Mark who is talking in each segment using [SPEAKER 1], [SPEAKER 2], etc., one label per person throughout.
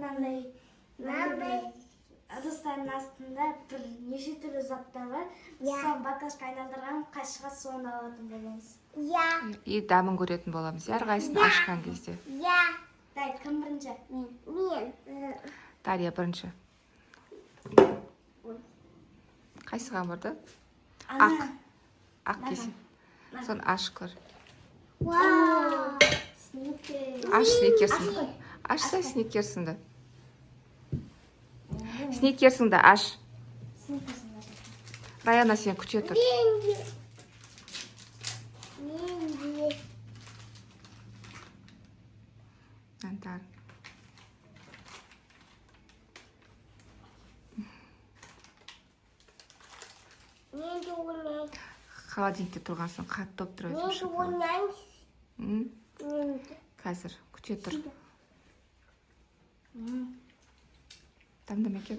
[SPEAKER 1] мынандай ыдыстардын астында бир неше түрлүү заттар бар. Сол баклажка айналдырган кашыга соны алатын болобуз.
[SPEAKER 2] И дамын көретін боламыз. Ар кайсын ашкан кезде.
[SPEAKER 1] Дай, ким биринчи?
[SPEAKER 3] Мен.
[SPEAKER 2] Дарья бірінші. Қайсыған барды? Ақ кесін. Сон аш көр.
[SPEAKER 3] Вау.
[SPEAKER 2] Аш сникерсіңді. Ашса сникерсіңді. Сникерсіңді аш. Раяна сен күте тұр. Антар. Холодильникте тұрғансын қатты топ тұр өзім. Қазір күте тұр. Тамдым екен.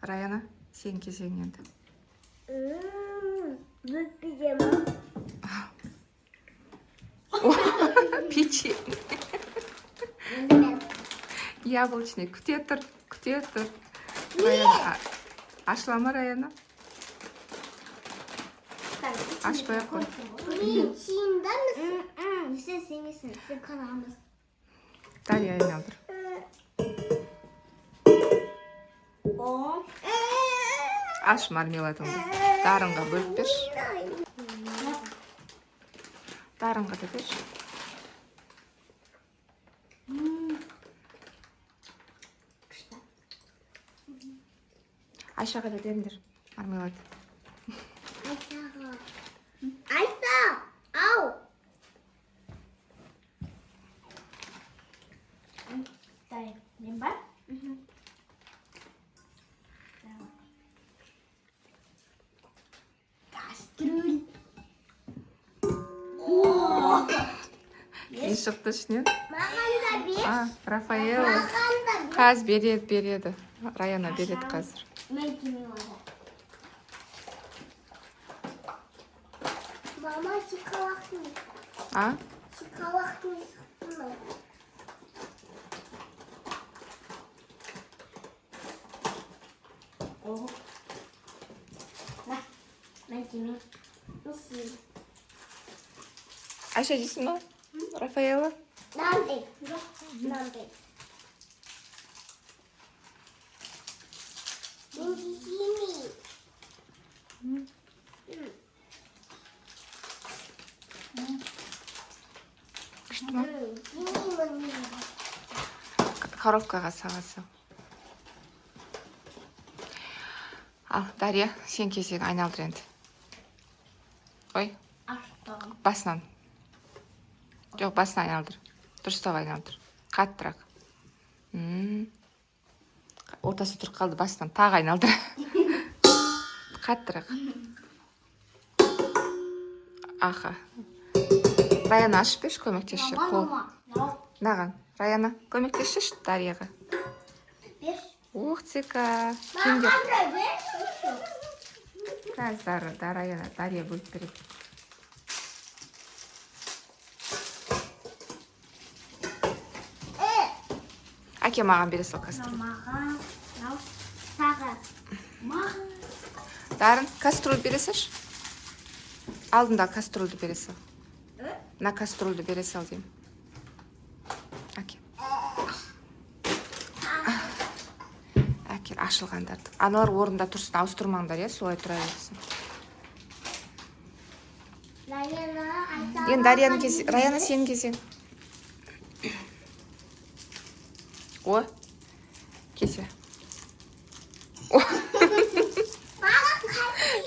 [SPEAKER 2] Раяна, сен кезең енді. Печенье. Яблочный. Күте тұр. Раяна, ашыла ма, Раяна? Ашпай ақ қой.
[SPEAKER 3] Чиында мısın? Сен сенесің, сен канағымыз.
[SPEAKER 2] Дарья айналдыр. Аш мармеладыңды. Дарынға бөліп берші. Дарынға да берші. Айшаға да беріңдер мармелад.
[SPEAKER 3] Айса! Ау!
[SPEAKER 1] Дай, мен бар? Кастрюль.
[SPEAKER 2] Не шықты ішінен?
[SPEAKER 3] Маған да бер.
[SPEAKER 2] Рафаэл.
[SPEAKER 3] Маған да бер.
[SPEAKER 2] Қаз береді. Раяна береді қазір.
[SPEAKER 1] Мен кимим алам.
[SPEAKER 3] Мама шоколадный. Шоколадный sıktım.
[SPEAKER 1] Мен кимим.
[SPEAKER 2] Айша жейсің ба? Рафаэла?
[SPEAKER 3] Нандай. Нандай. Мен жеймеймін.
[SPEAKER 2] Күшті ма?
[SPEAKER 3] Жеймеймін.
[SPEAKER 2] Коровкаға саласы. Ал, Дарья, сен кезең айналдыр енді. Ой, басынан. Жоқ, басынан айналдыр. Дұрыстап айналдыр. Қаттырақ. Ортасы тұрып қалды, басынан тағы айналдыр. Қаттырақ. Аха. Раяна ашып берші, көмектесші. Наған? Раяна, көмектесші Дарьяға. Ух, цика. Кімдер?
[SPEAKER 3] Маған да бер.
[SPEAKER 2] Қазір Дарья бөліп береді. Әке маған бере сол кастрюль.
[SPEAKER 1] Маған, саған. Маған.
[SPEAKER 2] Дарын, кастрюль бересіш? Алдында кастрюльді бере сал. На кастрюльді бере сал деймін. Әке. Әкел, ашылғандарды. Аналар орында тұрсын, ауыстырмаңдар, я, солай тұра берсін. Енді Дарьяның кезең, Раяна сенің кезең. О, кесе. О,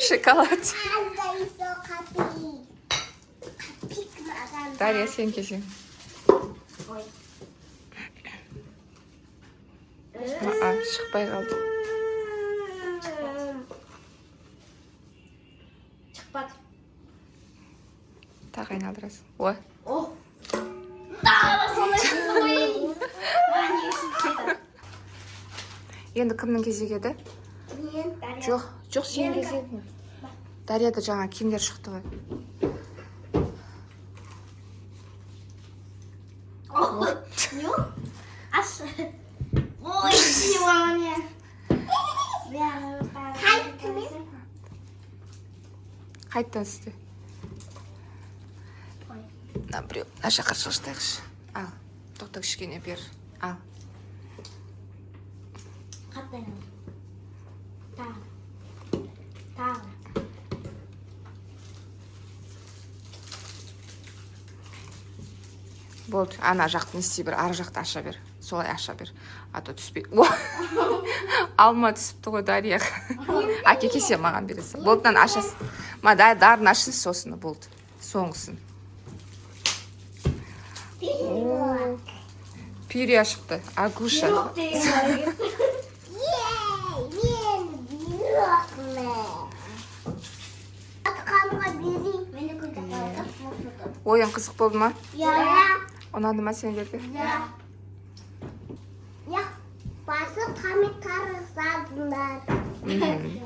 [SPEAKER 2] шоколад. Дарья сен кезең. Шықпай қалды.
[SPEAKER 1] Шықпады.
[SPEAKER 2] Тағы айналдырасың. О. Енді кімнің кезегі еді? Жоқ, сенің кезегің. Дарьяда жаңа киімдер шықты ғой. Қайттан істе. Мына біреу, мына жаққа жылжытайықшы. Ал, тоқта кішкене бер. Ал.
[SPEAKER 1] Қаттайын. Тағы. Тағы.
[SPEAKER 2] Болды, ана жақты не істей бер, ары жақты аша бер. Солай аша бер. А то түспей. Алма түсіпті ғой Дарья. Әке сен маған бересің. Болдынан ашасың. Дарын ашы сосын болды. Соңғысын. Пирия шықты. Агуша.
[SPEAKER 1] Жоқ деген бар.
[SPEAKER 3] Атқанға берейін. Мені күнде қалдық.
[SPEAKER 2] Ойын қызық болды ма? Ұнады ма сендерге?
[SPEAKER 3] Басы комментарий жазыңдар.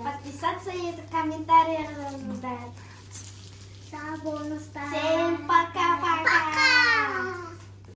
[SPEAKER 1] Подписаться етіп комментарий жазыңдар.
[SPEAKER 3] Сау болыңыздар.
[SPEAKER 1] Всем пока-пока.